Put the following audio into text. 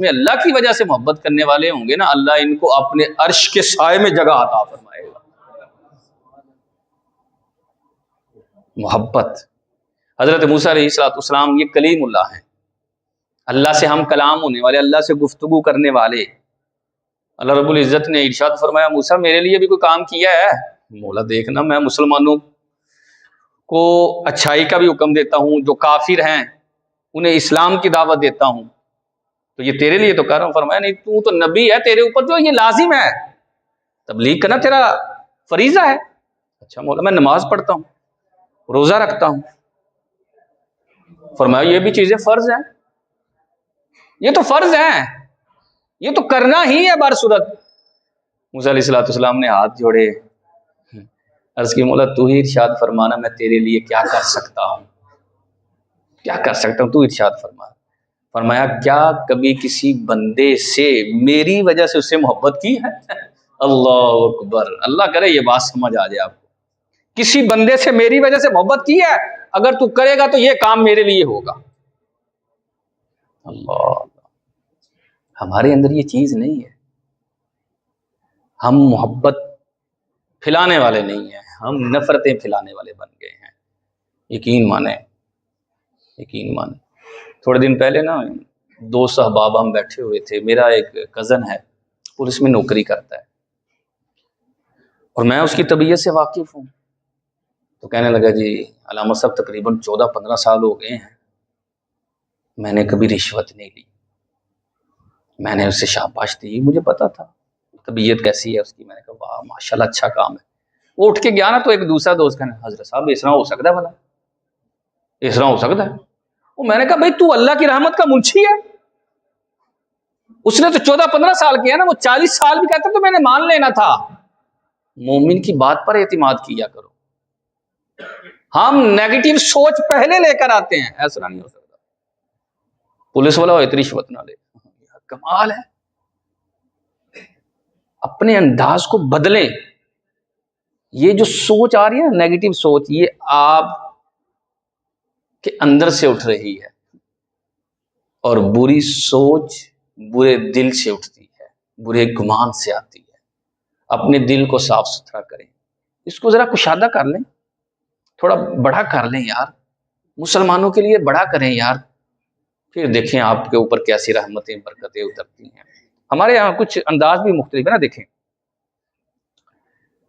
میں اللہ کی وجہ سے محبت کرنے والے ہوں گے نا، اللہ ان کو اپنے عرش کے سائے میں جگہ عطا فرمائے گا۔ محبت، حضرت موسیٰ علیہ السلام یہ کلیم اللہ ہیں، اللہ سے ہم کلام ہونے والے، اللہ سے گفتگو کرنے والے۔ اللہ رب العزت نے ارشاد فرمایا موسیٰ میرے لیے بھی کوئی کام کیا ہے؟ مولا دیکھنا میں مسلمانوں کو اچھائی کا بھی حکم دیتا ہوں، جو کافر ہیں انہیں اسلام کی دعوت دیتا ہوں، تو یہ تیرے لیے تو کر رہا ہوں۔ فرمایا نہیں، تو نبی ہے، تیرے اوپر تو یہ لازم ہے، تبلیغ کرنا تیرا فریضہ ہے۔ اچھا مولا میں نماز پڑھتا ہوں، روزہ رکھتا ہوں۔ فرمایا یہ بھی چیزیں فرض ہیں، یہ تو فرض ہیں، یہ تو کرنا ہی ہے بارصورت۔ موسیٰ علیہ السلام نے ہاتھ جوڑے، عرض کی مولا تو ہی ارشاد فرمانا میں تیرے لیے کیا کر سکتا ہوں، کیا کر سکتا ہوں، تو ارشاد فرما۔ فرمایا کیا کبھی کسی بندے سے میری وجہ سے اس سے محبت کی ہے؟ اللہ اکبر، اللہ کرے یہ بات سمجھ آ جائے آپ کو۔ کسی بندے سے میری وجہ سے محبت کی ہے؟ اگر تو کرے گا تو یہ کام میرے لیے ہوگا۔ اللہ، ہمارے اندر یہ چیز نہیں ہے، ہم محبت پھیلانے والے نہیں ہیں، ہم نفرتیں پھیلانے والے بن گئے ہیں۔ یقین مانیں، یقین مانیں، تھوڑے دن پہلے نا دو صحباب ہم بیٹھے ہوئے تھے، میرا ایک کزن ہے پولیس میں نوکری کرتا ہے اور میں اس کی طبیعت سے واقف ہوں، تو کہنے لگا جی علامہ صاحب تقریباً 14-15 سال ہو گئے ہیں میں نے کبھی رشوت نہیں لی۔ میں نے اسے شاباش دی، مجھے پتا تھا طبیعت کیسی ہے اس کی۔ میں نے کہا واہ ماشاءاللہ اچھا کام ہے۔ وہ اٹھ کے گیا نا تو ایک دوسرا دوست کہنے حضرت صاحب اس طرح ہو سکتا ہے، بھلا اس طرح ہو سکتا ہے؟ وہ میں نے کہا بھائی تو اللہ کی رحمت کا منشی ہے، اس نے تو 14-15 سال کیا نا، وہ 40 سال بھی کہتا تو میں نے مان لینا تھا۔ مومن کی بات پر اعتماد کیا کرو، ہم نیگیٹو سوچ پہلے لے کر آتے ہیں، ایسا نہیں ہو سکتا۔ پولیس والا ہو اتنی رشوت نہ لے، کمال ہے۔ اپنے انداز کو بدلیں، یہ جو سوچ آ رہی ہے نا نیگیٹو سوچ، یہ آپ کے اندر سے اٹھ رہی ہے، اور بری سوچ برے دل سے اٹھتی ہے، برے گمان سے آتی ہے۔ اپنے دل کو صاف ستھرا کریں، اس کو ذرا کشادہ کر لیں، تھوڑا بڑا کر لیں یار، مسلمانوں کے لیے بڑا کریں یار، پھر دیکھیں آپ کے اوپر کیسی رحمتیں برکتیں اترتی ہیں۔ ہمارے یہاں کچھ انداز بھی مختلف ہے نا، دیکھیں